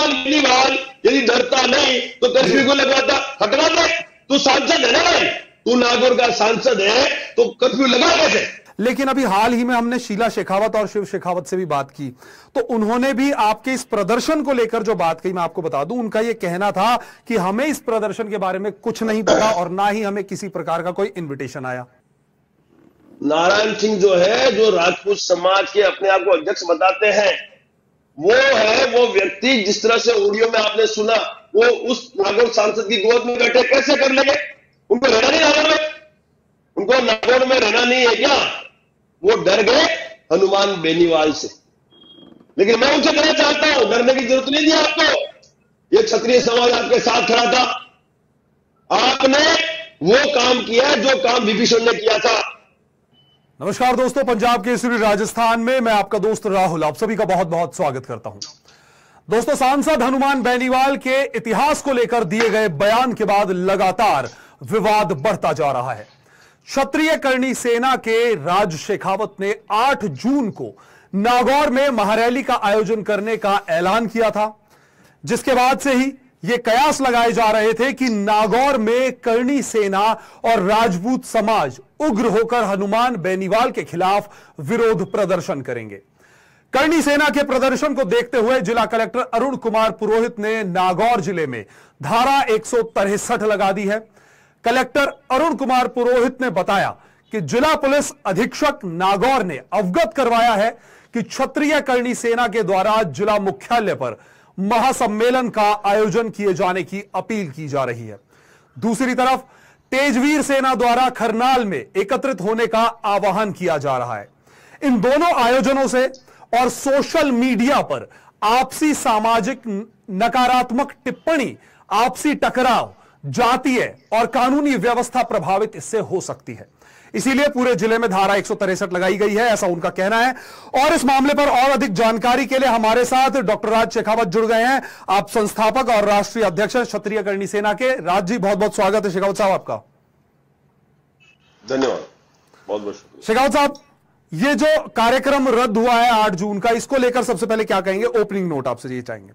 हनुमान बेनीवाल यदि डरता नहीं तो कर्फ्यू को लगाता, हटवा दे। तू सांसद है ना भाई, तू नागौर का सांसद है तो कर्फ्यू लगा कैसे? लेकिन अभी हाल ही में हमने शीला शेखावत और शिव शेखावत से भी बात की, तो उन्होंने भी आपके इस प्रदर्शन को लेकर जो बात कही, मैं आपको बता दूं, उनका यह कहना था कि हमें इस प्रदर्शन के बारे में कुछ नहीं पता और ना ही हमें किसी प्रकार का कोई इन्विटेशन आया। नारायण सिंह जो है, जो राजपूत समाज के अपने आप को अध्यक्ष बताते हैं, वो व्यक्ति जिस तरह से ऑडियो में आपने सुना, वो उस नागौर सांसद की गोद में बैठे कैसे कर लेंगे? उनको रहना नहीं नागौर में, उनको नागौर में रहना नहीं है क्या? वो डर गए हनुमान बेनीवाल से। लेकिन मैं उनसे कहना चाहता हूं, डरने की जरूरत नहीं थी आपको। ये क्षत्रिय समाज आपके साथ खड़ा था, आपने वो काम किया जो काम विभीषण ने किया था। नमस्कार दोस्तों, पंजाब केसरी राजस्थान में मैं आपका दोस्त राहुल आप सभी का बहुत बहुत स्वागत करता हूं। दोस्तों, सांसद हनुमान बेनीवाल के इतिहास को लेकर दिए गए बयान के बाद लगातार विवाद बढ़ता जा रहा है। क्षत्रिय करणी सेना के राज शेखावत ने 8 जून को नागौर में महारैली का आयोजन करने का ऐलान किया था, जिसके बाद से ही यह कयास लगाए जा रहे थे कि नागौर में करणी सेना और राजपूत समाज उग्र होकर हनुमान बेनीवाल के खिलाफ विरोध प्रदर्शन करेंगे। करणी सेना के प्रदर्शन को देखते हुए जिला कलेक्टर अरुण कुमार पुरोहित ने नागौर जिले में धारा 163 लगा दी है। कलेक्टर अरुण कुमार पुरोहित ने बताया कि जिला पुलिस अधीक्षक नागौर ने अवगत करवाया है कि क्षत्रिय करणी सेना के द्वारा जिला मुख्यालय पर महासम्मेलन का आयोजन किए जाने की अपील की जा रही है। दूसरी तरफ तेजवीर सेना द्वारा खरनाल में एकत्रित होने का आह्वान किया जा रहा है। इन दोनों आयोजनों से और सोशल मीडिया पर आपसी सामाजिक नकारात्मक टिप्पणी, आपसी टकराव, जातीय और कानूनी व्यवस्था प्रभावित इससे हो सकती है। इसीलिए पूरे जिले में धारा 163 लगाई गई है, ऐसा उनका कहना है। और इस मामले पर और अधिक जानकारी के लिए हमारे साथ डॉक्टर राज शेखावत जुड़ गए हैं। आप संस्थापक और राष्ट्रीय अध्यक्ष क्षत्रिय करणी सेना के। राज जी, बहुत बहुत स्वागत है शेखावत साहब आपका। धन्यवाद, बहुत बहुत शुक्रिया। शेखावत साहब, ये जो कार्यक्रम रद्द हुआ है 8 जून का, इसको लेकर सबसे पहले क्या कहेंगे? ओपनिंग नोट आपसे ये चाहेंगे।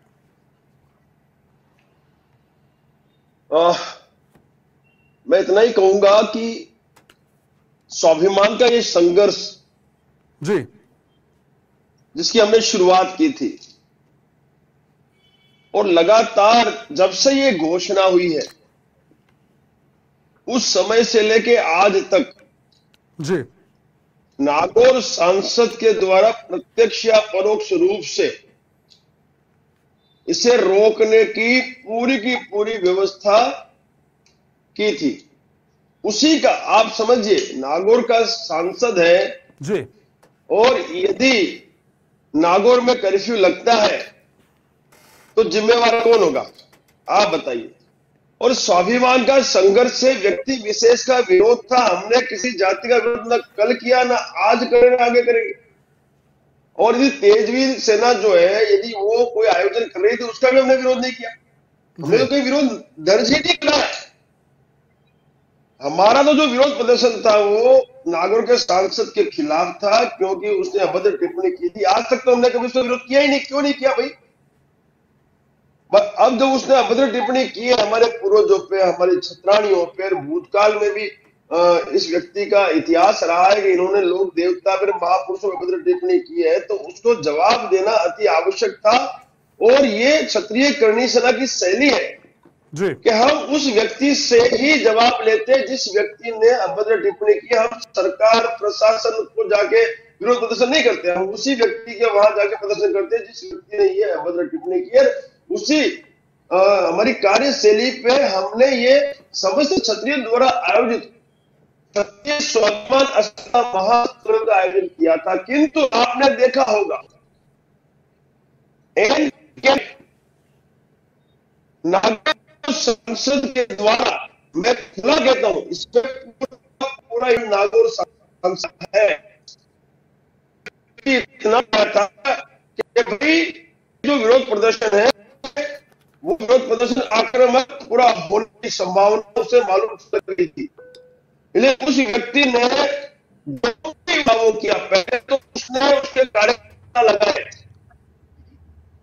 मैं इतना ही कहूंगा कि स्वाभिमान का ये संघर्ष जी, जिसकी हमने शुरुआत की थी और लगातार जब से ये घोषणा हुई है उस समय से लेके आज तक जी, नागौर सांसद के द्वारा प्रत्यक्ष या परोक्ष रूप से इसे रोकने की पूरी व्यवस्था की थी। उसी का आप समझिए, नागौर का सांसद है जी, और यदि नागौर में कर्फ्यू लगता है तो जिम्मेवार कौन होगा, आप बताइए। और स्वाभिमान का संघर्ष से व्यक्ति विशेष का विरोध था। हमने किसी जाति का विरोध न कल किया, ना आज करेंगे, आगे करेंगे। और यदि तेजवीर सेना जो है, यदि वो कोई आयोजन कर रही थी, उसका भी हमने विरोध नहीं किया। हमने तो कोई विरोध दर्ज ही नहीं करा। हमारा तो जो विरोध प्रदर्शन था वो नागौर के सांसद के खिलाफ था, क्योंकि उसने अभद्र टिप्पणी की थी। आज तक तो हमने कभी उसका विरोध किया ही नहीं। क्यों नहीं किया भाई? अब जब उसने अभद्र टिप्पणी की है हमारे पूर्वजों पे, हमारे छत्राणियों पे, भूतकाल में भी इस व्यक्ति का इतिहास रहा है कि इन्होंने लोक देवता पर, महापुरुषों पर अभद्र टिप्पणी की है, तो उसको जवाब देना अति आवश्यक था। और ये क्षत्रिय करणी सेना की शैली है कि हम उस व्यक्ति से ही जवाब लेते जिस व्यक्ति ने अभद्र टिप्पणी की। हम सरकार प्रशासन को जाके विरोध प्रदर्शन नहीं करते, हम उसी व्यक्ति के वहां जाके प्रदर्शन करते हैं जिस व्यक्ति ने ये अभद्र टिप्पणी की है। उसी हमारी कार्यशैली पे हमने ये समस्त क्षत्रिय द्वारा आयोजित क्षत्रिय स्वाभिमान अस्था महासम्मेलन का आयोजन किया था। किंतु आपने देखा होगा नागौर संसद के द्वारा, मैं खुला कहता हूं, इसमें पूरा नागौर संसद है, इतना था कि भाई जो विरोध प्रदर्शन है वो विरोध प्रदर्शन आक्रामक पूरा होने की संभावना से मालूम कर रही थी। लेकिन उस व्यक्ति ने जो भी वो किया, पहले तो उसने उसके कार्यकर्ता लगाए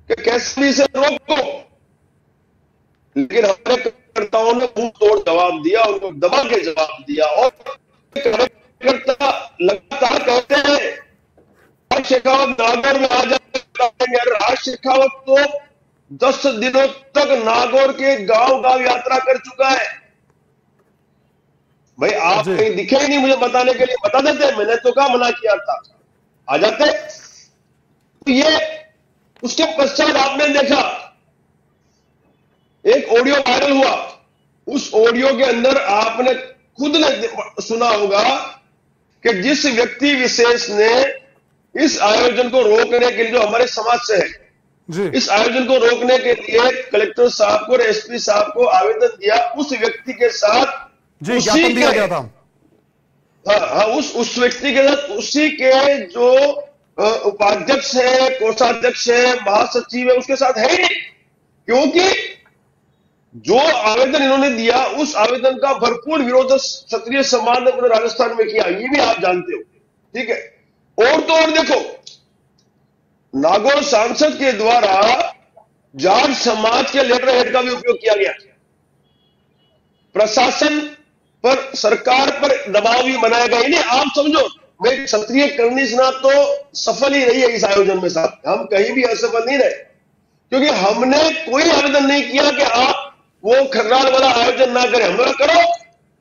कि कैसे भी इसे रोको, लेकिन हमारे कार्यकर्ताओं ने मुंह तोड़ जवाब दिया, उनको दबा के जवाब दिया। और कार्यकर्ता लगातार कहते हैं राज शेखावत नागौर में आ जाएंगे। राज शेखावत तो 10 दिनों तक नागौर के गांव गांव यात्रा कर चुका है। भाई आप कहीं दिखे ही नहीं मुझे बताने के लिए, बता देते, मैंने तो कहा मना किया था, आ जाते। तो ये उसके पश्चात आपने देखा एक ऑडियो वायरल हुआ, उस ऑडियो के अंदर आपने खुद ने सुना होगा कि जिस व्यक्ति विशेष ने इस आयोजन को रोकने के लिए, जो हमारे समाज से है, इस आयोजन को रोकने के लिए कलेक्टर साहब को और एसपी साहब को आवेदन दिया, उस व्यक्ति के साथ ज्ञापन दिया गया था। हाँ, उस व्यक्ति के साथ उसी के जो उपाध्यक्ष है, कोषाध्यक्ष है, महासचिव है, उसके साथ है ही नहीं। क्योंकि जो आवेदन इन्होंने दिया, उस आवेदन का भरपूर विरोध क्षत्रिय समाज ने पूरे राजस्थान में किया, ये भी आप जानते हो, ठीक है। और तो और देखो, नागौर सांसद के द्वारा जाट समाज के लेटर हेड का भी उपयोग किया गया। प्रशासन पर, सरकार पर दबाव भी बनाया गया। नहीं, आप समझो, मैं क्षत्रिय करनी सुना तो सफल ही रही है इस आयोजन में साहब, हम कहीं भी असफल नहीं रहे, क्योंकि हमने कोई आवेदन नहीं किया कि आप वो खर्राल वाला आयोजन ना करें। हमने करो,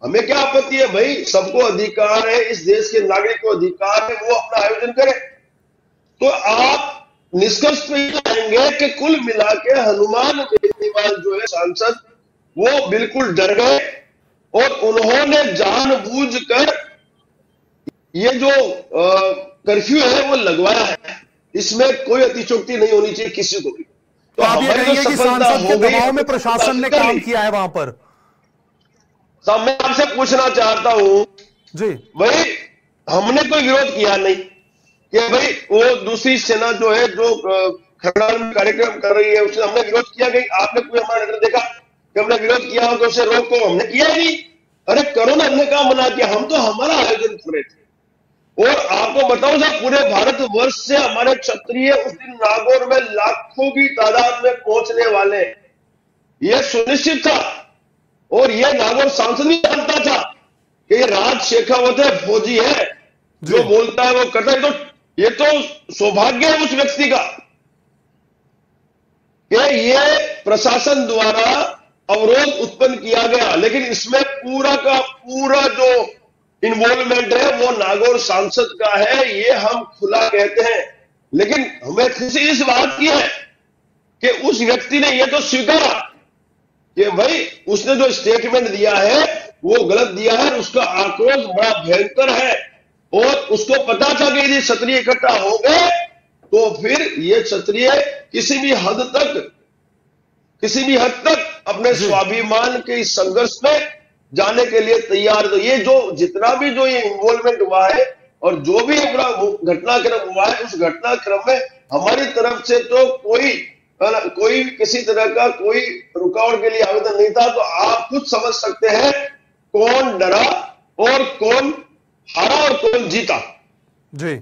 हमें क्या आपत्ति है भाई, सबको अधिकार है, इस देश के नागरिक को अधिकार है, वो अपना आयोजन करे। तो आप निष्कर्ष पे आएंगे कि कुल मिला के हनुमान बेनीवाल जो है सांसद, वो बिल्कुल डर गए और उन्होंने जानबूझकर ये जो कर्फ्यू है वो लगवाया है। इसमें कोई अतिशयोक्ति नहीं होनी चाहिए किसी को भी। तो आप ये कहिए कि सांसद के दबाव में प्रशासन ने काम किया है वहां पर? साहब मैं आपसे पूछना चाहता हूं जी, भाई हमने कोई विरोध किया नहीं कि भाई वो दूसरी सेना जो है, जो खरनाल में कार्यक्रम कर रही है, उसने हमने विरोध किया कि आपने कोई हमारा लेटर देखा कि हमने विरोध किया हो तो उसे रोको? हमने किया ही नहीं। अरे करो ना, हमने कहा मना किया, हम तो हमारा आयोजन कर रहे थे। और आपको बताऊं साहब, पूरे भारतवर्ष से हमारे क्षत्रिय उस दिन नागौर में लाखों की तादाद में पहुंचने वाले, यह सुनिश्चित था। और यह नागौर सांसद भी जानता था कि ये राज शेखावत है, फौजी है, जो बोलता है वो करता है। तो ये तो सौभाग्य है उस व्यक्ति का कि ये प्रशासन द्वारा अवरोध उत्पन्न किया गया, लेकिन इसमें पूरा का पूरा जो इन्वॉल्वमेंट है वो नागौर सांसद का है, ये हम खुला कहते हैं। लेकिन हमें खुशी इस बात की है कि उस व्यक्ति ने यह तो स्वीकारा कि भाई उसने जो स्टेटमेंट दिया है वो गलत दिया है, उसका आक्रोश बड़ा भयंकर है। और उसको पता था कि यदि क्षत्रिय इकट्ठा हो गए तो फिर ये क्षत्रिय किसी भी हद तक अपने स्वाभिमान के इस संघर्ष में जाने के लिए तैयार। तो ये जो जितना भी जो ये इन्वॉल्वमेंट हुआ है और जो भी घटनाक्रम हुआ है, उस घटनाक्रम में हमारी तरफ से तो कोई किसी तरह का कोई रुकावट के लिए आवेदन नहीं था। तो आप खुद समझ सकते हैं कौन डरा और कौन हारा और कौन जीता। जी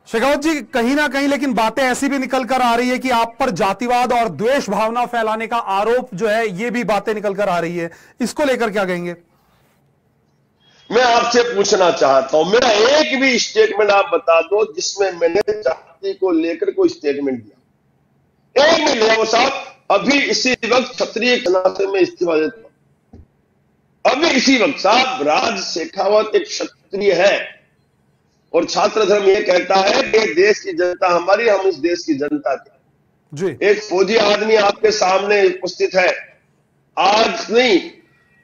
शेखावत जी, कहीं ना कहीं लेकिन बातें ऐसी भी निकल कर आ रही है कि आप पर जातिवाद और द्वेष भावना फैलाने का आरोप जो है, ये भी बातें निकल कर आ रही है, इसको लेकर क्या कहेंगे? मैं आपसे पूछना चाहता हूं, मेरा एक भी स्टेटमेंट आप बता दो जिसमें मैंने जाति को लेकर कोई स्टेटमेंट दिया, एक भी ले साहब। अभी इसी वक्त क्षत्रिय से मैं इस्तीफा देता हूं, अभी इसी वक्त साहब। राज शेखावत एक क्षत्रिय है और छात्र धर्म यह कहता है कि देश की जनता हमारी, हम इस देश की जनता की। एक फौजी आदमी आपके सामने उपस्थित है, आज नहीं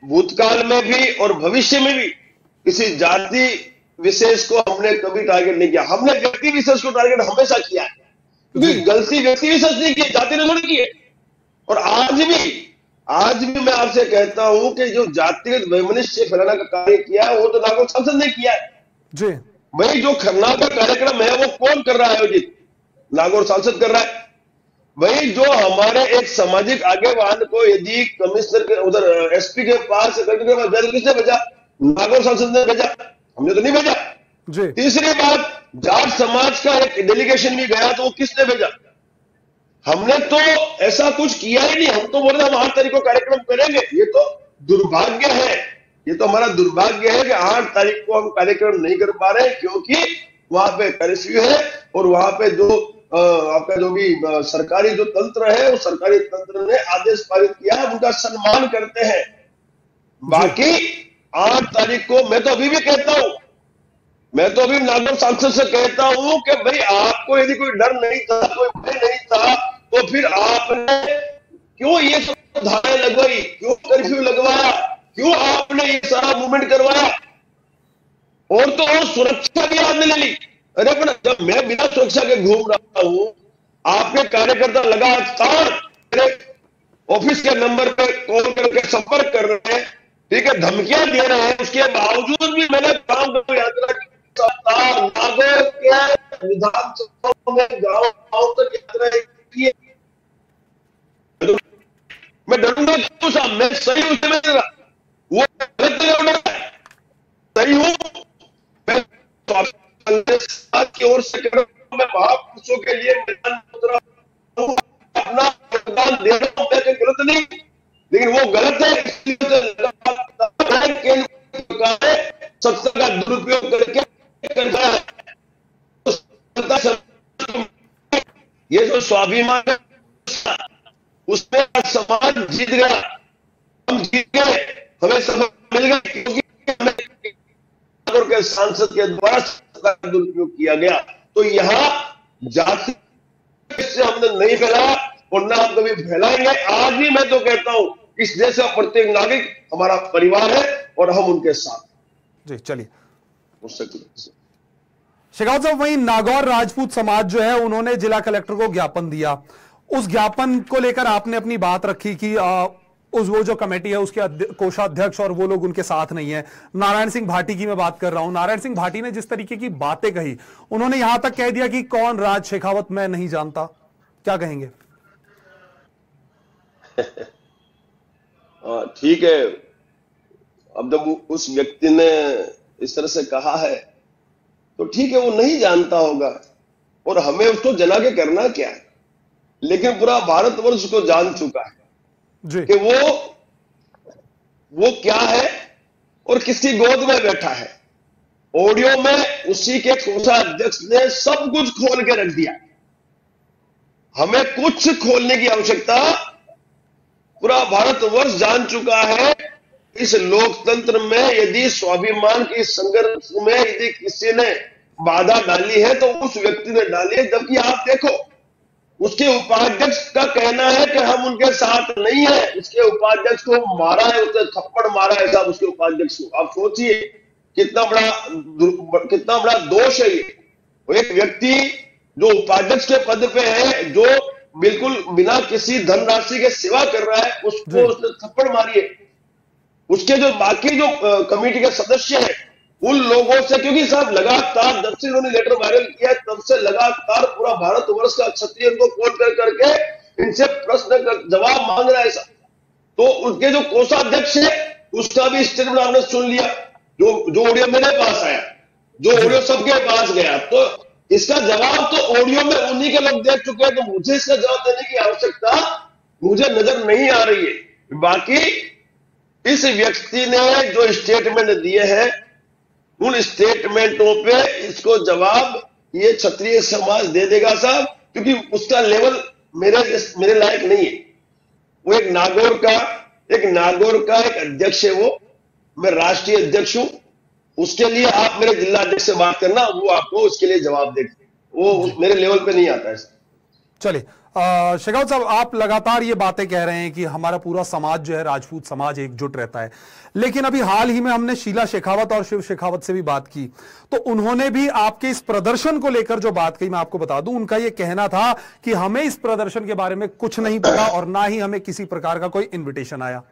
भूतकाल में भी और भविष्य में भी किसी जाति विशेष को हमने कभी टारगेट नहीं किया। हमने व्यक्ति विशेष को टारगेट हमेशा किया है, क्योंकि गलती व्यक्ति विशेष नहीं की, जाति ने थोड़ी की है। और आज भी मैं आपसे कहता हूं कि जो जातिगत वैमनस्य फैलाने का कार्य किया है वो तो नागौर सांसद ने किया है जी। भाई जो खरना का कार्यक्रम है वो कौन कर रहा है आयोजित? नागौर सांसद कर रहा है। भाई जो हमारे एक सामाजिक आगेवान को यदि कमिश्नर के उधर एसपी के पास किसने भेजा? नागौर सांसद ने भेजा, हमने तो नहीं भेजा जी। तीसरी बात, जाट समाज का एक डेलीगेशन भी गया तो वो किसने भेजा? हमने तो ऐसा कुछ किया ही नहीं। हम तो बोल रहे हम 8 तारीख को कार्यक्रम करेंगे। ये तो दुर्भाग्य है, ये तो हमारा दुर्भाग्य है कि 8 तारीख को हम कार्यक्रम नहीं कर पा रहे हैं, क्योंकि वहां पे कर्फ्यू है और वहां पे जो आपका जो भी सरकारी जो तंत्र है, उस सरकारी तंत्र ने आदेश पारित किया, उनका सम्मान करते हैं। बाकी 8 तारीख को मैं तो अभी भी कहता हूं, मैं तो अभी नागौर सांसद से कहता हूं कि भाई आपको यदि कोई डर नहीं था, कोई भय नहीं था, तो फिर आपने क्यों ये सब धाराएं लगवाई, क्यों कर्फ्यू लगवाया, क्यों आपने ये सारा मूवमेंट करवाया? और तो और सुरक्षा भी आपने ले ली। अरे पर जब मैं बिना सुरक्षा के घूम रहा हूं, आपके कार्यकर्ता लगातार मेरे ऑफिस के नंबर पर कॉल करके संपर्क कर रहे हैं, ठीक है, धमकियां दे रहे हैं, उसके बावजूद भी मैंने काम को यात्रा की। नागौर के विधानसभा में गांव तक यात्रा की है। मैं डरूंगा क्यों साहब? मैं सही हूं, वो गलत सही हूं। मैं कांग्रेस की ओर से कर रहा हूं, मैं महापुरुषों के लिए मैदान में उतरा हूं, अपना योगदान दे रहा हूं, मैं गलत नहीं, लेकिन वो गलत है। सत्ता का दुरुपयोग करके करता है। ये जो स्वाभिमान है उसमें समाज जीत गया, हम जीत गए, हमें सब मिल गया, क्योंकि के सांसद के द्वारा सत्ता का दुरुपयोग किया गया। तो यहां जाति से हमने नहीं फैलाया और ना हम कभी फैलाएंगे। आज भी मैं तो कहता हूं, इस देश का प्रत्येक नागरिक हमारा परिवार है और हम उनके साथ। जी चलिए, शेखावत साहब, वहीं नागौर राजपूत समाज जो है, उन्होंने जिला कलेक्टर को ज्ञापन दिया। उस ज्ञापन को लेकर आपने अपनी बात रखी कि वो जो कमेटी है उसके कोषाध्यक्ष और वो लोग उनके साथ नहीं है। नारायण सिंह भाटी की मैं बात कर रहा हूं। नारायण सिंह भाटी ने जिस तरीके की बातें कही, उन्होंने यहां तक कह दिया कि कौन राज शेखावत मैं नहीं जानता। क्या कहेंगे? ठीक है, अब जब उस व्यक्ति ने इस तरह से कहा है तो ठीक है, वो नहीं जानता होगा और हमें उसको जना के करना क्या है। लेकिन पूरा भारतवर्ष उसको जान चुका है कि वो क्या है और किसकी गोद में बैठा है। ऑडियो में उसी के कोषाध्यक्ष ने सब कुछ खोल के रख दिया। हमें कुछ खोलने की आवश्यकता, पूरा भारतवर्ष जान चुका है। इस लोकतंत्र में यदि स्वाभिमान की संघर्ष में यदि किसी ने बाधा डाली है तो उस व्यक्ति ने डाली है। जबकि आप देखो, उसके उपाध्यक्ष का कहना है कि हम उनके साथ नहीं है। उसके उपाध्यक्ष को मारा है, उसने थप्पड़ मारा है साहब उसके उपाध्यक्ष को। आप सोचिए कितना बड़ा दोष है ये। एक व्यक्ति जो उपाध्यक्ष के पद पे है, जो बिल्कुल बिना किसी धनराशि के सेवा कर रहा है, उसको उसने थप्पड़ मारी है। उसके जो बाकी जो कमेटी के सदस्य हैं, उन लोगों से, क्योंकि साहब लगातार जब से उन्होंने लेटर वायरल किया तब से लगातार पूरा भारतवर्ष का क्षत्रिय को कॉल कर करके इनसे प्रश्न का जवाब मांग रहा है साहब। तो उनके जो कोषाध्यक्ष है उसका भी स्टेटमेंट आपने सुन लिया, जो ऑडियो मेरे पास आया, जो ऑडियो सबके पास गया। तो इसका जवाब तो ऑडियो में उन्हीं के लोग दे चुके हैं, तो मुझे इसका जवाब देने की आवश्यकता मुझे नजर नहीं आ रही है। बाकी इस व्यक्ति ने जो स्टेटमेंट दिए हैं, उन स्टेटमेंटों पे इसको जवाब ये क्षत्रिय समाज दे देगा साहब, क्योंकि उसका लेवल मेरे लायक नहीं है। वो एक नागौर का एक अध्यक्ष है, मैं राष्ट्रीय अध्यक्ष हूं। उसके लिए आप मेरे जिला अध्यक्ष से बात करना, वो आपको उसके लिए जवाब देगा। वो मेरे लेवल पे नहीं आता है। चलिए, शेखावत साहब, आप लगातार ये बातें कह रहे हैं कि हमारा पूरा समाज जो है, राजपूत समाज एकजुट रहता है। लेकिन अभी हाल ही में हमने शीला शेखावत और शिव शेखावत से भी बात की, तो उन्होंने भी आपके इस प्रदर्शन को लेकर जो बात कही, मैं आपको बता दूं, उनका यह कहना था कि हमें इस प्रदर्शन के बारे में कुछ नहीं पता और ना ही हमें किसी प्रकार का कोई इन्विटेशन आया।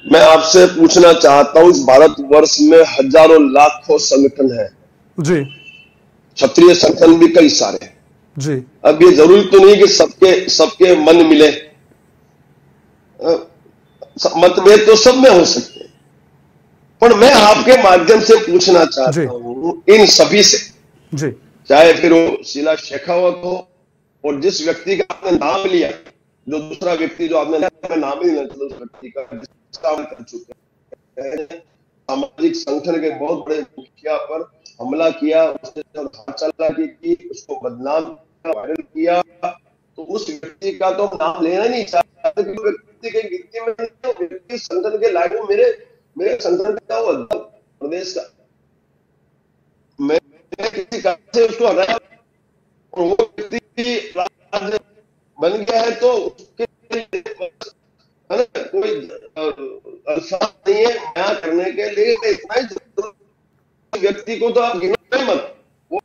मैं आपसे पूछना चाहता हूं, इस भारतवर्ष में हजारों लाखों संगठन है जी, क्षत्रिय संगठन भी कई सारे हैं जी। अब ये जरूरी तो नहीं कि सबके मन मिले, मतभेद तो सब में हो सकते हैं, पर मैं आपके माध्यम से पूछना चाहता हूं इन सभी से जी चाहे फिर वो शीला शेखावत हो, और जिस व्यक्ति का आपने नाम लिया, जो दूसरा व्यक्ति जो आपने नाम ही नहीं लिया, उस व्यक्ति का कर चुके हैं, सामाजिक संगठन के बहुत बड़े मुखिया पर हमला किया, उसने चालाकी की, उसको बदनाम वायरल किया, तो उस व्यक्ति का तो नाम लेना नहीं चाहते, व्यक्ति की गिनती में तो व्यक्ति संगठन के लायक में मेरे संगठन का वो प्रदेश का मैं किसी कारण से उसको हटाया और वो व्यक्ति बन गया है, तो उसके कोई अल्फाज नहीं है बयान करने के लिए, इतना ही व्यक्ति को तो आप गिनो ही मत, वो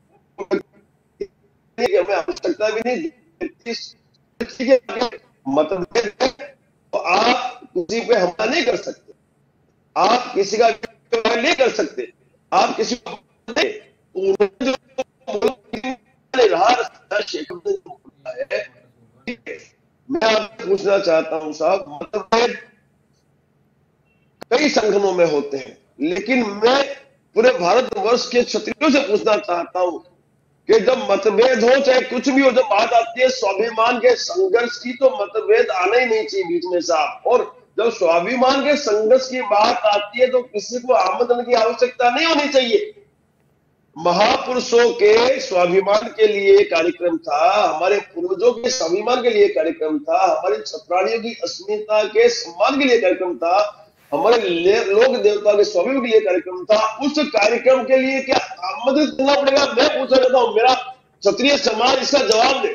हमें आवश्यकता भी नहीं, मतभेद है तो आप किसी पे हमला नहीं कर सकते, आप किसी का नहीं कर सकते, आप किसी को मैं आपसे पूछना चाहता हूं साहब, मतभेद कई संगठनों में होते हैं, लेकिन मैं पूरे भारतवर्ष के क्षत्रियों से पूछना चाहता हूं कि जब मतभेद हो चाहे कुछ भी हो, जब बात आती है स्वाभिमान के संघर्ष की, तो मतभेद आना ही नहीं चाहिए बीच में साहब। और जब स्वाभिमान के संघर्ष की बात आती है तो किसी को आमंत्रण की आवश्यकता नहीं होनी चाहिए। महापुरुषों के स्वाभिमान के लिए कार्यक्रम था, हमारे पूर्वजों के स्वाभिमान के लिए कार्यक्रम था, हमारे क्षत्राणियों की अस्मिता के सम्मान के लिए कार्यक्रम था, हमारे लोक देवता के स्वाभिमान के लिए कार्यक्रम था। उस कार्यक्रम के लिए क्या आमंत्रित करना पड़ेगा? मैं पूछना चाहता हूं, मेरा क्षत्रिय समाज इसका जवाब दे।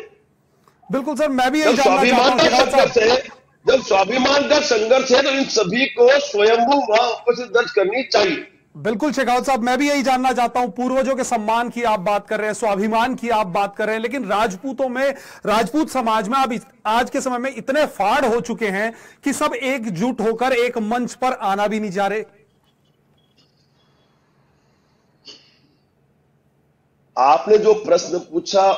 बिल्कुल सर, मैं भी यही जानना चाहता हूं। जब स्वाभिमान का संघर्ष है तो इन सभी को स्वयंभू वहां उपस्थित दर्ज करनी चाहिए। बिल्कुल शेखावत साहब, मैं भी यही जानना चाहता हूं। पूर्वजों के सम्मान की आप बात कर रहे हैं, स्वाभिमान की आप बात कर रहे हैं, लेकिन राजपूतों में, राजपूत समाज में अब आज के समय में इतने फाड़ हो चुके हैं कि सब एकजुट होकर एक मंच पर आना भी नहीं जा रहे। आपने जो प्रश्न पूछा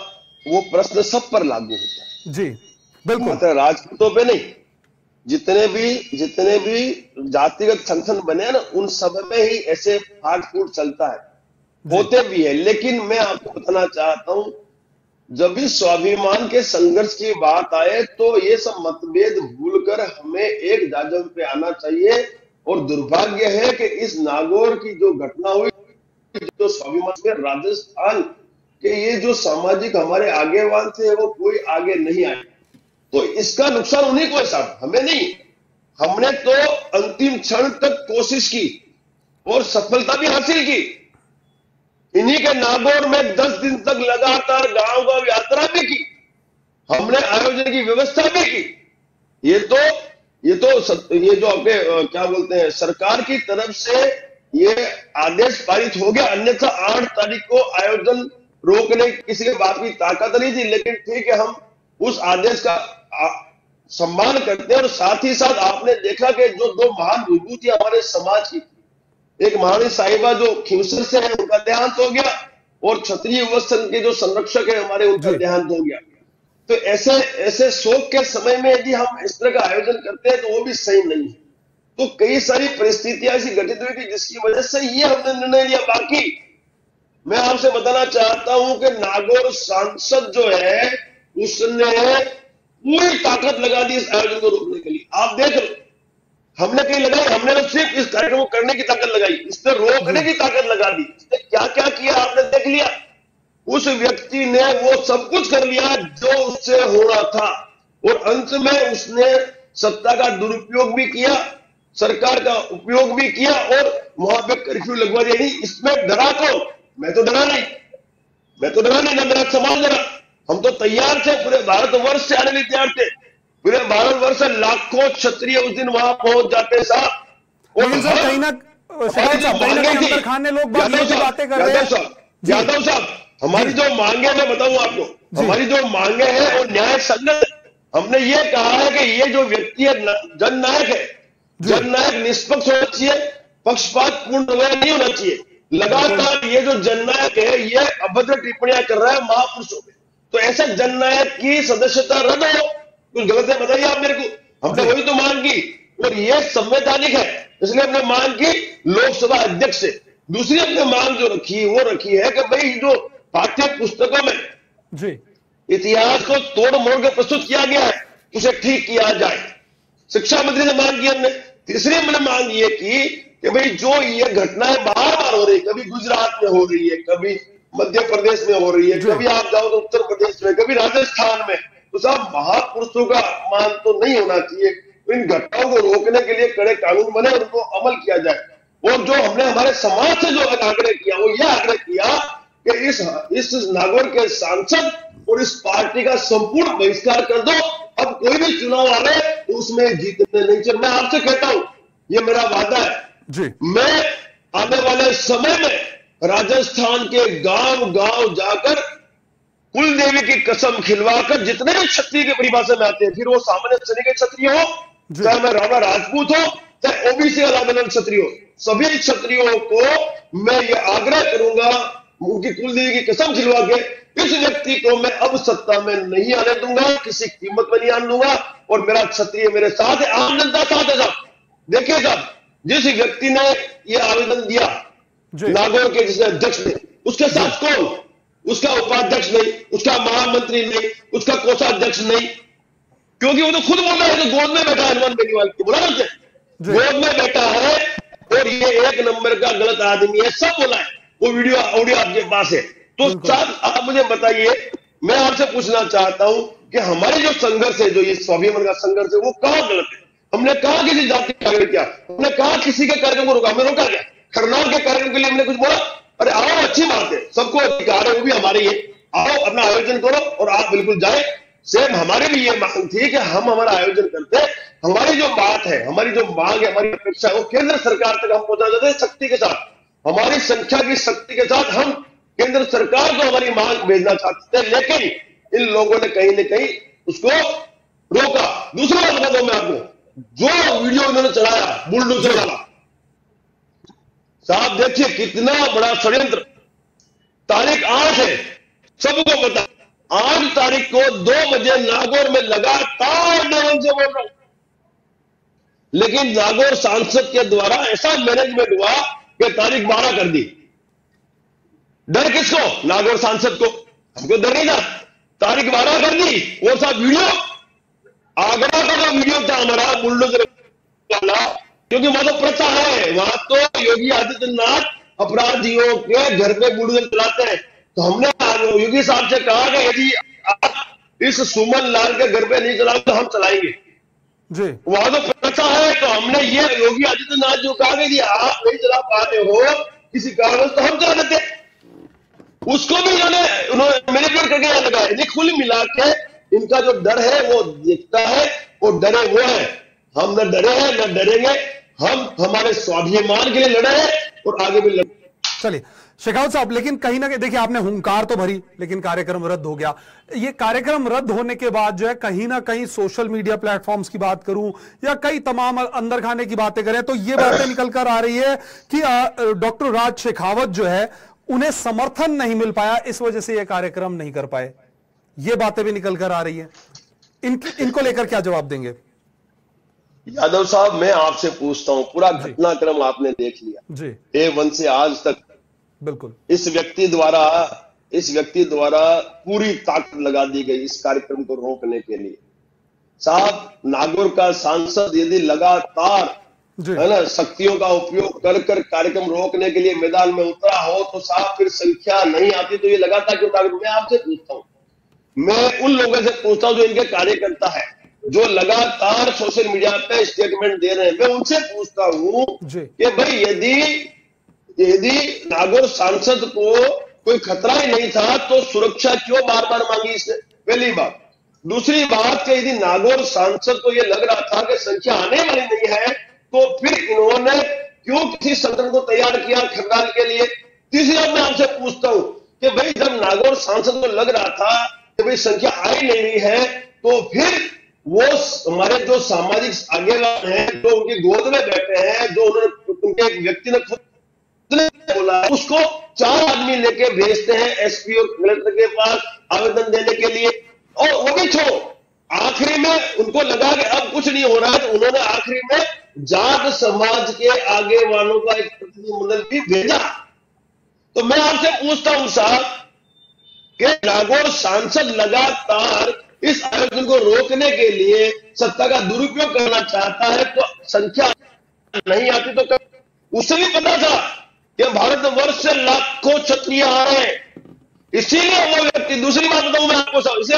वो प्रश्न सब पर लागू होता है। जी बिल्कुल, मतलब राजपूतों पे नहीं, जितने भी जातिगत संगठन बने ना, उन सब में ही ऐसे फाड़ फूट चलता है, होते भी है। लेकिन मैं आपको बताना चाहता हूं, जब भी स्वाभिमान के संघर्ष की बात आए तो ये सब मतभेद भूलकर हमें एक जाजम पे आना चाहिए। और दुर्भाग्य है कि इस नागौर की जो घटना हुई, जो स्वाभिमान में राजस्थान के ये जो सामाजिक हमारे आगेवान थे वो कोई आगे नहीं आए, तो इसका नुकसान उन्हीं को है साहब, हमें नहीं। हमने तो अंतिम क्षण तक कोशिश की और सफलता भी हासिल की। इन्हीं के नागौर में 10 दिन तक लगातार गांव-गांव यात्रा भी की, हमने आयोजन की व्यवस्था भी की। ये जो आपके क्या बोलते हैं, सरकार की तरफ से ये आदेश पारित हो गया, अन्यथा 8 तारीख को आयोजन रोकने किसी के बाप की ताकत नहीं थी। लेकिन ठीक है, हम उस आदेश का सम्मान करते हैं। और साथ ही साथ आपने देखा कि जो 2 महान विभूति हमारे समाज की, एक महारानी साहिबा जो खिवसर से है, उनका देहांत हो गया, और क्षत्रिय युवा संघ के जो संरक्षक है हमारे, उनका देहांत हो गया। तो ऐसे शोक के समय में यदि हम इस तरह का आयोजन करते हैं तो वो भी सही नहीं है। तो कई सारी परिस्थितियां ऐसी घटित हुई थी जिसकी वजह से ये हमने निर्णय लिया। बाकी मैं आपसे बताना चाहता हूं कि नागौर सांसद जो है उसने पूरी ताकत लगा दी इस आयोजन को रोकने के लिए। आप देख लो, हमने कहीं लगाई, हमने तो सिर्फ इस कार्यक्रम को करने की ताकत लगाई, इसने रोकने की ताकत लगा दी। इसने क्या क्या किया आपने देख लिया। उस व्यक्ति ने वो सब कुछ कर लिया जो उससे हो रहा था, और अंत में उसने सत्ता का दुरुपयोग भी किया, सरकार का उपयोग भी किया, और वहां पे कर्फ्यू लगवा दिया। इसमें डरा कौन? मैं तो डरा नहीं, ना मेरा समाज डरा। हम तो तैयार थे, पूरे भारतवर्ष से आने लिए तैयार थे। पूरे भारतवर्ष से लाखों क्षत्रिय उस दिन वहां पहुंच जाते साहब। और यादव साहब, हमारी जो मांगे, मैं बताऊं आपको, हमारी जो मांगे हैं वो न्याय संगत। हमने ये कहा है कि ये जो व्यक्ति है जननायक है, जननायक निष्पक्ष होना चाहिए, पक्षपात पूर्ण नहीं होना चाहिए। लगातार ये जो जननायक है ये अभद्र टिप्पणियां कर रहा है महापुरुषों पे, तो ऐसा जननायक की सदस्यता रद्द हो। कुछ गलत है बताइए आप मेरे को। हमने वही तो मांग की, और ये संवैधानिक है, इसलिए हमने मांग की लोकसभा अध्यक्ष से। दूसरी अपने मांग जो रखी वो रखी है कि भाई जो पाठ्य पुस्तकों में जी इतिहास को तोड़ मोड़ कर प्रस्तुत किया गया है, उसे ठीक किया जाए। शिक्षा मंत्री से मांग की हमने। तीसरी हमने मांग ये की कि भाई जो ये घटनाएं बार बार हो रही है, कभी गुजरात में हो रही है, कभी मध्य प्रदेश में हो रही है, कभी आप जाओ तो उत्तर प्रदेश में, कभी राजस्थान में, तो साहब महापुरुषों का अपमान तो नहीं होना चाहिए। तो इन घटनाओं को रोकने के लिए कड़े कानून बने और उनको अमल किया जाए। और जो हमने हमारे समाज से जो आग्रह किया वो यह आग्रह किया कि इस नागौर के सांसद और इस पार्टी का संपूर्ण बहिष्कार कर दो। अब कोई भी चुनाव आ रहे तो उसमें जीतने नहीं चाहिए। मैं आपसे कहता हूं, ये मेरा वादा है जी, मैं आने वाले समय में राजस्थान के गांव गांव जाकर कुल देवी की कसम खिलवाकर जितने भी क्षत्रिय की परिभाषा में आते हैं, फिर वो सामान्य श्रेणी के क्षत्रिय हो, चाहे मैं राणा राजपूत हो, चाहे ओबीसी अलग क्षत्रिय हो, सभी क्षत्रियों को मैं ये आग्रह करूंगा, उनकी कुल देवी की कसम खिलवा के इस व्यक्ति को मैं अब सत्ता में नहीं आने दूंगा, किसी कीमत में नहीं आने दूंगा। और मेरा क्षत्रिय मेरे साथ है, आम जनता साथ है। साहब देखिए साहब, जिस व्यक्ति ने ये आवेदन दिया नागौर के जिस अध्यक्ष ने, उसके साथ कौन? उसका उपाध्यक्ष नहीं, उसका महामंत्री नहीं, उसका कोषाध्यक्ष नहीं, क्योंकि वो तो खुद बोल रहा है, तो गोद में बैठा है हनुमान बेनीवाल की, बोला ना, गोद में बैठा है और ये एक नंबर का गलत आदमी है, सब बोला है। वो वीडियो ऑडियो आपके पास है। तो साहब आप मुझे बताइए, मैं आपसे पूछना चाहता हूं कि हमारे जो संघर्ष है, जो ये स्वाभिमान का संघर्ष है, वो कहां गलत है? हमने कहा किसी जाति का आग्रह किया, हमने कहा किसी के कार्यक्रम को रोका, हमने रोका क्या? खरनाल के कार्यक्रम के लिए हमने कुछ बोला? अरे आओ, अच्छी बात है, सबको अधिकार है, वो भी हमारे ही है, आओ अपना आयोजन करो और आप बिल्कुल जाए। सेम हमारे भी ये मांग थी कि हम हमारा आयोजन करते, हमारी जो बात है, हमारी जो मांग है, हमारी अपेक्षा है, वो केंद्र सरकार तक हम पहुंचा देते हैं शक्ति के साथ, हमारी संख्या की शक्ति के साथ हम केंद्र सरकार को हमारी मांग भेजना चाहते थे, लेकिन इन लोगों ने कहीं न कहीं उसको रोका। दूसरी बात बता दो मैं आपको, जो वीडियो इन्होंने चलाया बुलडोजर वाला, साहब देखिए कितना बड़ा षड्यंत्र। तारीख 8 है, सबको पता, 8 तारीख को 2 बजे नागौर में लगातार डेवन से बोल रहा हूं, लेकिन नागौर सांसद के द्वारा ऐसा मैनेजमेंट हुआ कि तारीख 12 कर दी। डर किसको? नागौर सांसद को, हमको डर नहीं था, तारीख 12 कर दी। वो साहब वीडियो आगरा का वीडियो था हमारा बुलडोजर वाला, क्योंकि वहां तो प्रथा है, वहां तो योगी आदित्यनाथ अपराधियों के घर पे बुलडोजर चलाते हैं। तो हमने योगी साहब से कहा कि यदि आप इस सुमन लाल के घर पे नहीं चलाओ तो हम चलाएंगे जी, वहां तो प्रथा है। तो हमने ये योगी आदित्यनाथ जो कहा कि यदि आप नहीं चला पाते हो किसी कारण तो हम चला देते, उसको भी उन्होंने मैनिपुलेट करके यहाँ लगाया। यानी कुल मिला के इनका जो डर है वो दिखता है, वो डरे वो है। हम न डरे हैं न डरेंगे, हम हमारे स्वाभिमान के लिए लड़े हैं और आगे भी लड़े। चलिए शेखावत साहब, लेकिन कहीं ना कहीं देखिए आपने हुंकार तो भरी, लेकिन कार्यक्रम रद्द हो गया। ये कार्यक्रम रद्द होने के बाद जो है कहीं ना कहीं सोशल मीडिया प्लेटफॉर्म्स की बात करूं या कई तमाम अंदर खाने की बातें करें तो ये बातें निकल कर आ रही है कि डॉक्टर राज शेखावत जो है उन्हें समर्थन नहीं मिल पाया, इस वजह से यह कार्यक्रम नहीं कर पाए। ये बातें भी निकल कर आ रही है, इनको लेकर क्या जवाब देंगे? यादव साहब मैं आपसे पूछता हूं, पूरा घटनाक्रम आपने देख लिया जी, A1 से आज तक। बिल्कुल इस व्यक्ति द्वारा पूरी ताकत लगा दी गई इस कार्यक्रम को रोकने के लिए। साहब नागौर का सांसद यदि लगातार है ना शक्तियों का उपयोग कर कार्यक्रम रोकने के लिए मैदान में उतरा हो तो साहब फिर संख्या नहीं आती तो ये लगातार क्यों? मैं आपसे पूछता हूं, मैं उन लोगों से पूछता हूं जो इनके कार्यकर्ता है, जो लगातार सोशल मीडिया पे स्टेटमेंट दे रहे हैं, मैं उनसे पूछता हूं कि भाई यदि नागौर सांसद को कोई खतरा ही नहीं था तो सुरक्षा क्यों बार बार मांगी इसने? पहली बात। दूसरी बात कि यदि नागौर सांसद को यह लग रहा था कि संख्या आने वाली नहीं है तो फिर इन्होंने क्यों किसी संगठन को तैयार किया खरनाल के लिए? तीसरी बात मैं आपसे पूछता हूं कि भाई जब नागौर सांसद को लग रहा था कि भाई संख्या आई नहीं है तो फिर वो हमारे जो सामाजिक आगेवान हैं, जो उनकी गोद में बैठे हैं, जो उनके एक व्यक्ति ने खुद बोला उसको 4 आदमी लेके भेजते हैं एसपी और कलेक्टर के पास आवेदन देने के लिए, और वो भी छोड़ो आखिरी में उनको लगा कि अब कुछ नहीं हो रहा है तो उन्होंने आखिरी में जाट समाज के आगेवानों का एक प्रतिनिधिमंडल भी भेजा। तो मैं आपसे पूछता हूं साहब कि नागौर सांसद लगातार इस आयोजन को रोकने के लिए सत्ता का दुरुपयोग करना चाहता है, तो संख्या नहीं आती तो उसे भी पता था कि भारतवर्ष से लाखों क्षत्रिय आ रहे हैं, इसीलिए वो व्यक्ति, दूसरी बात बताऊं मैं आपको साहब, इसे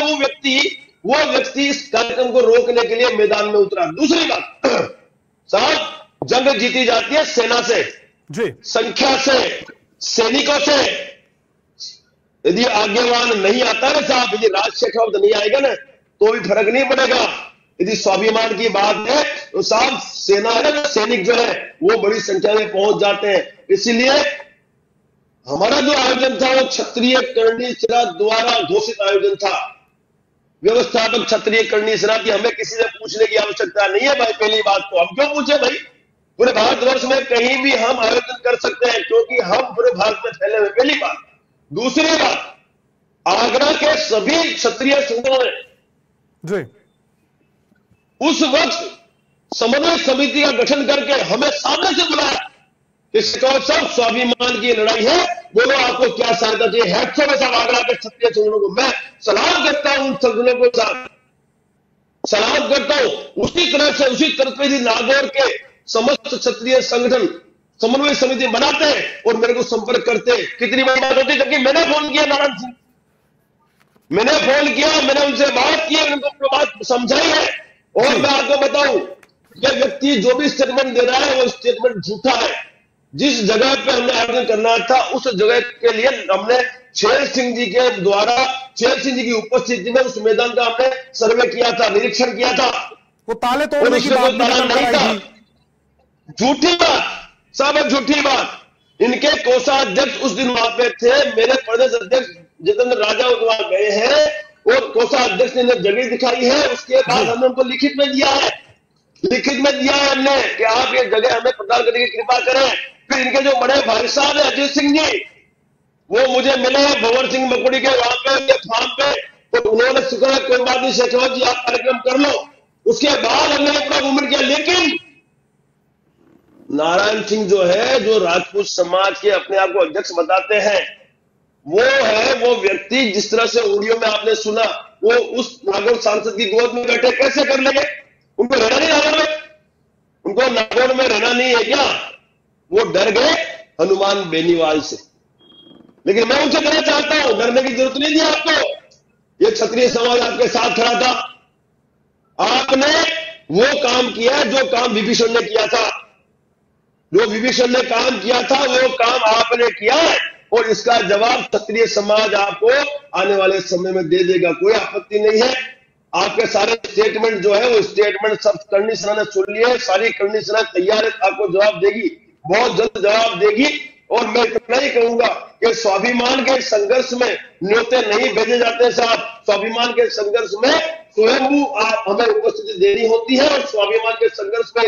वो व्यक्ति इस कार्यक्रम को रोकने के लिए मैदान में उतरा। दूसरी बात साहब, जंग जीती जाती है सेना से जी, संख्या से, सैनिकों से। यदि आज्ञावान नहीं आता ना साहब, यदि राजशेखर नहीं आएगा ना तो भी फर्क नहीं पड़ेगा। यदि स्वाभिमान की बात है तो साहब सेना है ना, सैनिक जो है वो बड़ी संख्या में पहुंच जाते हैं। इसीलिए हमारा जो आयोजन था वो क्षत्रिय करणी सेना द्वारा घोषित आयोजन था। व्यवस्थापक क्षत्रिय करणी सेना की, हमें किसी से पूछने की आवश्यकता नहीं है भाई। पहली बात तो हम क्यों पूछे भाई, पूरे भारतवर्ष में कहीं भी हम आयोजन कर सकते हैं क्योंकि हम पूरे भारत में फैले हुए, पहली बात। दूसरी बात, आगरा के सभी क्षत्रिय संघों ने उस वक्त समन्वय समिति का गठन करके हमें सामने से बुलाया कि सब स्वाभिमान की लड़ाई है, बोलो आपको क्या सहायता चाहिए। हैट्स ऑफ सब आगरा के क्षत्रिय संगठनों को मैं सलाम करता हूं, उन संगठनों को सलाम करता हूं। उसी तरह से उसी तरह से नागौर के समस्त क्षत्रिय संगठन समन्वय समिति बनाते हैं और मेरे को संपर्क करते हैं। कितनी बड़ी बात होती है, जबकि मैंने फोन किया नारायण सिंह, मैंने फोन किया, मैंने उनसे बात की, उनको बात समझाई है। और मैं आपको बताऊं, ये व्यक्ति जो भी स्टेटमेंट दे रहा है वो स्टेटमेंट झूठा है। जिस जगह पे हमने आयोजन करना था उस जगह के लिए हमने शेर सिंह जी के द्वारा, शेर सिंह जी की उपस्थिति में उस मैदान का हमने सर्वे किया था, निरीक्षण किया था। वो ताले तोड़ने की बात नहीं था, झूठी बात साहब, झूठी बात। इनके कोषाध्यक्ष उस दिन वहां पे थे, मेरे प्रदेश अध्यक्ष जितेंद्र राजा वहां गए हैं और कोषाध्यक्ष ने जगह दिखाई है। उसके बाद हमने उनको लिखित में दिया है, हमने कि आप ये जगह हमें प्रदान करने की कृपा करें। फिर इनके जो बड़े भाई साहब है अजीत सिंह जी, वो मुझे मिले भंवर सिंह मकुड़ी के वहां पे फार्म पे, तो उन्होंने शुक्र कोई बात नहीं शेखावत जी आप कार्यक्रम कर लो। उसके बाद हमने अपना घूमन किया। लेकिन नारायण सिंह जो है, जो राजपूत समाज के अपने आप को अध्यक्ष बताते हैं, वो व्यक्ति जिस तरह से ऑडियो में आपने सुना, वो उस नागौर सांसद की गोद में बैठे कैसे कर लेंगे? उनको रहना नहीं नागौर में, उनको नागौर में रहना नहीं है क्या? वो डर गए हनुमान बेनीवाल से। लेकिन मैं उनसे कहना चाहता हूं, डरने की जरूरत नहीं थी आपको। ये क्षत्रिय समाज आपके साथ खड़ा था। आपने वो काम किया जो काम विभीषण ने किया था, जो विभीषण ने काम किया था वो काम आपने किया है और इसका जवाब क्षत्रिय समाज आपको आने वाले समय में दे देगा। कोई आपत्ति नहीं है। आपके सारे स्टेटमेंट जो है वो स्टेटमेंट सब करणी सेना ने सुन लिए, सारी करणी सेना तैयार है, आपको जवाब देगी, बहुत जल्द जवाब देगी। और मैं इतना ही कहूंगा कि स्वाभिमान के संघर्ष में न्योते नहीं भेजे जाते साहब। स्वाभिमान के संघर्ष में स्वयं आप हमें उपस्थिति देनी होती है और स्वाभिमान के संघर्ष में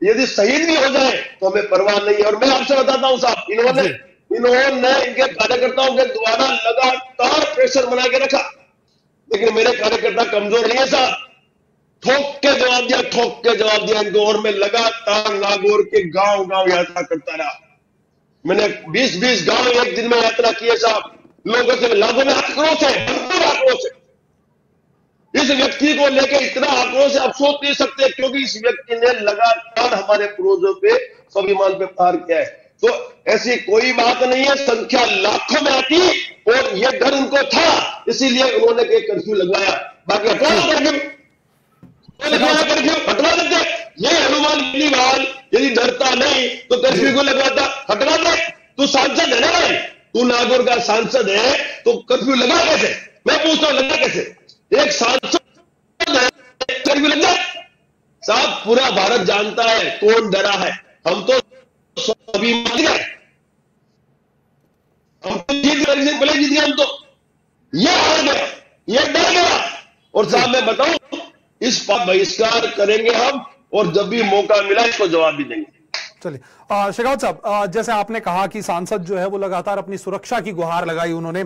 यदि शहीद भी हो जाए तो हमें परवाह नहीं है। और मैं आपसे बताता हूं साहब, इन्होंने इनके कार्यकर्ताओं के द्वारा लगातार प्रेशर बना के रखा, लेकिन मेरे कार्यकर्ता कमजोर नहीं है साहब। ठोक के जवाब दिया इनको। और मैं लगातार नागौर के गांव यात्रा करता रहा। मैंने 20-20 गांव एक दिन में यात्रा की है साहब। लोगों से लोगों में आक्रोश है, भरपूर आक्रोश है। इस व्यक्ति को लेकर इतना आक्रोश आप सोच नहीं सकते, क्योंकि इस व्यक्ति ने लगातार हमारे पूर्वजों पे, स्वाभिमान पे प्रहार किया है। तो ऐसी कोई बात नहीं है, संख्या लाखों में आती और ये डर उनको था, इसीलिए उन्होंने एक कर्फ्यू लगवाया। बाकी हटवा देते। ये हनुमान बेनीवाल यदि डरता नहीं तो कर्फ्यू को लगवाता, हटवा दे। तू सांसद है ना भाई, तू नागौर का सांसद है तो कर्फ्यू लगा कैसे? मैं पूछता हूं लगा कैसे? एक सांसद है, कर्फ्यू लग जाए साहब। पूरा भारत जानता है कौन डरा है। हम तो स्वाभिमान गए, हम तो जीत गए, हम तो ये हार गया, ये डर गया। और साहब मैं बताऊं, इस पर बहिष्कार करेंगे हम और जब भी मौका मिला इसको जवाब भी देंगे। चलिए शेखावत साहब, जैसे आपने कहा कि सांसद जो है वो लगातार अपनी सुरक्षा की गुहार लगाई उन्होंने,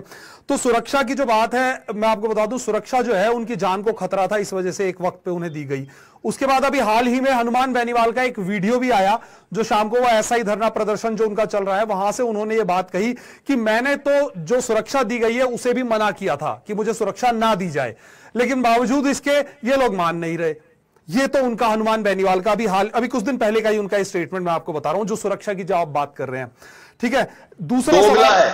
तो सुरक्षा की जो बात है मैं आपको बता दूं, सुरक्षा जो है उनकी जान को खतरा था, इस वजह से एक वक्त पे उन्हें दी गई। उसके बाद अभी हाल ही में हनुमान बेनीवाल का एक वीडियो भी आया, जो शाम को वो ऐसा ही धरना प्रदर्शन जो उनका चल रहा है, वहां से उन्होंने ये बात कही कि मैंने तो जो सुरक्षा दी गई है उसे भी मना किया था कि मुझे सुरक्षा ना दी जाए, लेकिन बावजूद इसके ये लोग मान नहीं रहे। ये तो उनका हनुमान बेनीवाल का अभी कुछ दिन पहले का ही उनका स्टेटमेंट मैं आपको बता रहा हूं, जो सुरक्षा की जो आप बात कर रहे हैं, ठीक है। दूसरा दोगला है,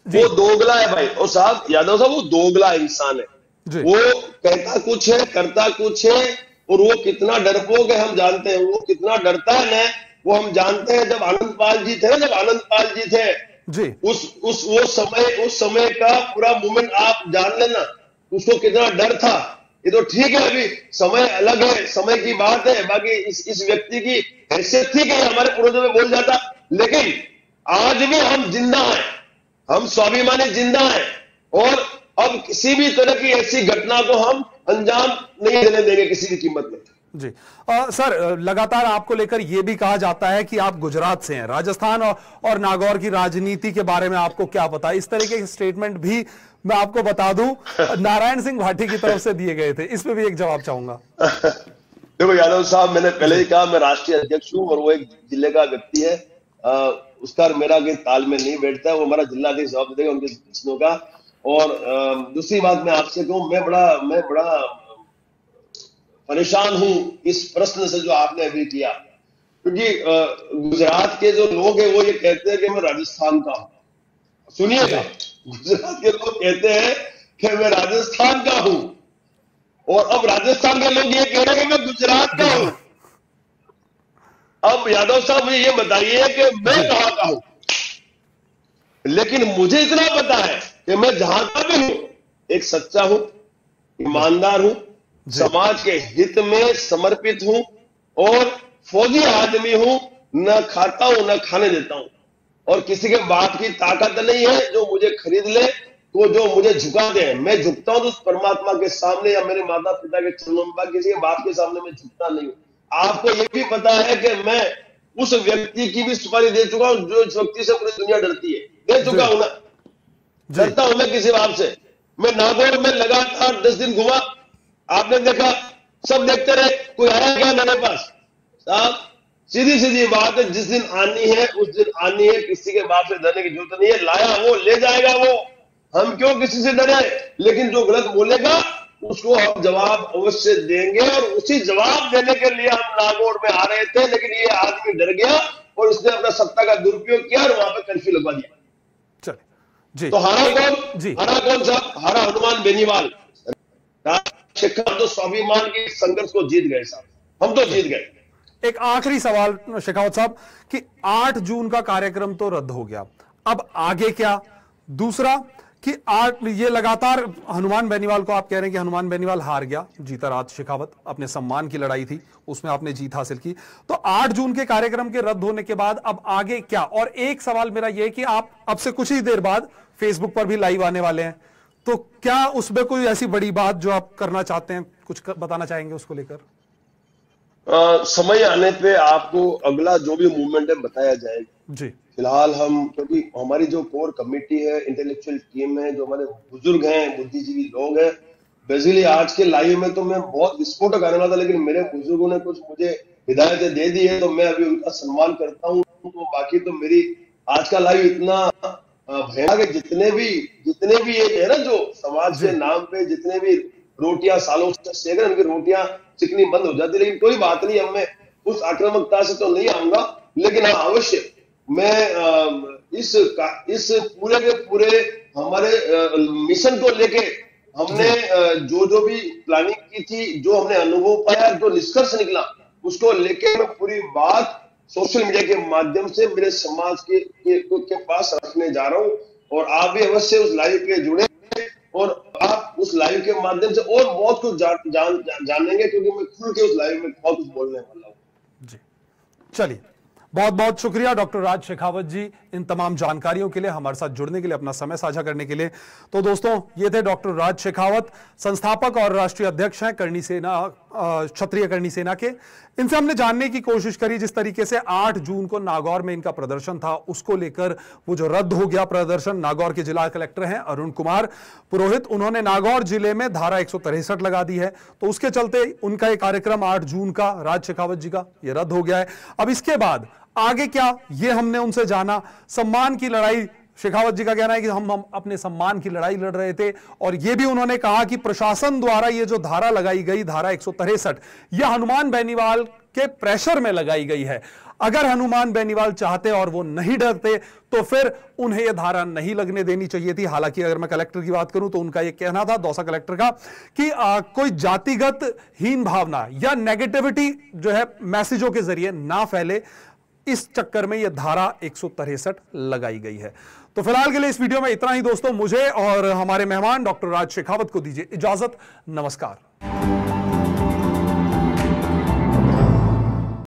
वो दोगला है भाई। और साहब यादव साहब, वो दोगला इंसान है। वो कहता कुछ है, करता कुछ है, और वो कितना डरपोक है हम जानते हैं। वो कितना डरता है ना, वो हम जानते हैं। जब आनंद पाल जी थे जी, उस समय का पूरा मूवमेंट आप जान लेना, उसको कितना डर था। ये तो ठीक है, अभी समय अलग है, समय की बात है। बाकी इस व्यक्ति की हैसियत थी कि हमारे पूर्वजों में बोल जाता, लेकिन आज भी हम जिंदा हैं, हम स्वाभिमानी जिंदा हैं, और अब किसी भी तरह की ऐसी घटना को हम अंजाम नहीं देने देंगे किसी की कीमत में। जी सर, लगातार आपको लेकर यह भी कहा जाता है कि आप गुजरात से हैं, राजस्थान और नागौर की राजनीति के बारे में आपको क्या पता है? इस तरह के स्टेटमेंट भी मैं आपको बता दूं नारायण सिंह भाटी की तरफ से दिए गए थे, इस पे भी एक जवाब चाहूंगा। देखो यादव साहब, मैंने पहले ही कहा मैं राष्ट्रीय अध्यक्ष हूं, और वो एक जिले का व्यक्ति है। उसका मेरा कहीं तालमेल नहीं बैठता है। वो हमारा जिला अध्यक्ष जवाब देगा उनके प्रश्नों का। और दूसरी बात मैं आपसे कहूं, मैं बड़ा परेशान हूं इस प्रश्न से जो आपने अभी किया, क्योंकि गुजरात के जो लोग हैं वो ये कहते हैं कि मैं राजस्थान का हूं। सुनिएगा, गुजरात के लोग कहते हैं कि मैं राजस्थान का हूं, और अब राजस्थान के लोग ये कह रहे हैं कि मैं गुजरात का हूं। अब यादव साहब मुझे ये बताइए कि मैं कहां का हूं? लेकिन मुझे इतना पता है कि मैं जहां का भी हूं, एक सच्चा हूं, ईमानदार हूं, समाज के हित में समर्पित हूं, और फौजी आदमी हूं। न खाता हूं, न खाने देता हूं, और किसी के बाप की ताकत नहीं है जो मुझे खरीद ले, तो जो मुझे झुका दे। मैं झुकता हूं तो उस परमात्मा के सामने, या मेरे माता पिता के चरणों में, किसी के बाप के सामने मैं झुकता नहीं हूं। आपको यह भी पता है कि मैं उस व्यक्ति की भी सुपारी दे चुका हूं जो इस व्यक्ति से पूरी दुनिया डरती है। दे चुका हूं ना, डरता हूं मैं किसी बाप से। मैं नागौर में लगातार 10 दिन घुमा, आपने देखा, सब देखते रहे, कोई आया क्या मेरे पास? साहब सीधी बात है, जिस दिन आनी है उस दिन आनी है, किसी के बाप से डरने की जरूरत नहीं है। लाया वो ले जाएगा, वो हम क्यों किसी से डरे? लेकिन जो गलत बोलेगा उसको हम जवाब अवश्य देंगे, और उसी जवाब देने के लिए हम नागौर में आ रहे थे, लेकिन ये आदमी डर गया और उसने अपना सत्ता का दुरुपयोग किया और वहां पे कर्फ्यू लगवा दिया। चल जी, तो हारा कौन साहब? हारा हनुमान बेनीवाल। शेखावत तो स्वाभिमान के संघर्ष को जीत गए साहब, हम तो जीत गए। एक आखिरी सवाल शेखावत साहब, कि 8 जून का कार्यक्रम तो रद्द हो गया, अब आगे क्या? दूसरा कि ये लगातार हनुमान बेनीवाल को आप कह रहे हैं कि हनुमान बेनीवाल हार गया, जीता राज शेखावत, अपने सम्मान की लड़ाई थी, उसमें आपने जीत हासिल की। तो 8 जून के कार्यक्रम के रद्द होने के बाद अब आगे क्या? और एक सवाल मेरा यह कि आप अब से कुछ ही देर बाद फेसबुक पर भी लाइव आने वाले हैं, तो क्या उसमें कोई ऐसी बड़ी बात जो आप करना चाहते हैं, कुछ बताना चाहेंगे उसको लेकर? समय आने पे आपको अगला जो भी मूवमेंट है बताया जाएगा जी। फिलहाल हम, क्योंकि हमारी जो कोर कमेटी है, इंटेलेक्चुअल टीम है, जो हमारे बुजुर्ग हैं, बुद्धिजीवी लोग हैं, बेसिकली आज के लाइव में तो मैं बहुत विस्फोटक आने वाला था, लेकिन मेरे बुजुर्गों ने कुछ मुझे हिदायतें दे दी है, तो मैं अभी उनका सम्मान करता हूँ। तो बाकी तो मेरी आज का लाइव इतना भयानक है, जितने भी ये है ना, जो समाज के नाम पे जितने भी रोटियां सालों से सेक रहे, उनकी रोटियां चिकनी बंद हो जाती, लेकिन कोई बात नहीं, अब मैं उस आक्रामकता से तो नहीं आऊंगा, लेकिन हाँ अवश्य मैं इस पूरे के पूरे हमारे मिशन को लेके हमने जो भी प्लानिंग की थी, जो हमने अनुभव पाया, जो निष्कर्ष निकला, उसको लेके मैं पूरी बात सोशल मीडिया के माध्यम से मेरे समाज के पास रखने जा रहा हूं। और आप भी अवश्य उस लाइव पे जुड़े, और आप उस लाइव के माध्यम से और बहुत कुछ जानेंगे, क्योंकि मैं खुल के उस लाइव में बहुत कुछ बोलने वाला हूं। जी चलिए, बहुत बहुत शुक्रिया डॉक्टर राज शेखावत जी इन तमाम जानकारियों के लिए, हमारे साथ जुड़ने के लिए, अपना समय साझा करने के लिए। तो दोस्तों, ये थे डॉक्टर राज शेखावत, संस्थापक और राष्ट्रीय अध्यक्ष हैं करणी सेना, क्षत्रिय करणी सेना के। इनसे हमने जानने की कोशिश करी जिस तरीके से 8 जून को नागौर में इनका प्रदर्शन था, उसको लेकर वो जो रद्द हो गया प्रदर्शन। नागौर के जिला कलेक्टर हैं अरुण कुमार पुरोहित, उन्होंने नागौर जिले में धारा 163 लगा दी है, तो उसके चलते उनका एक कार्यक्रम 8 जून का राज शेखावत जी का ये रद्द हो गया है। अब इसके बाद आगे क्या, ये हमने उनसे जाना। सम्मान की लड़ाई, शेखावत जी का कहना है कि हम अपने सम्मान की लड़ाई लड़ रहे थे, और यह भी उन्होंने कहा कि प्रशासन द्वारा ये जो धारा लगाई गई, धारा 163, यह हनुमान बेनीवाल के प्रेशर में लगाई गई है। अगर हनुमान बेनीवाल चाहते और वो नहीं डरते तो फिर उन्हें यह धारा नहीं लगने देनी चाहिए थी। हालांकि अगर मैं कलेक्टर की बात करूं तो उनका यह कहना था, दौसा कलेक्टर का, कि कोई जातिगत हीन भावना या नेगेटिविटी जो है मैसेजों के जरिए ना फैले, इस चक्कर में यह धारा 163 लगाई गई है। तो फिलहाल के लिए इस वीडियो में इतना ही दोस्तों। मुझे और हमारे मेहमान डॉक्टर राज शेखावत को दीजिए इजाजत। नमस्कार।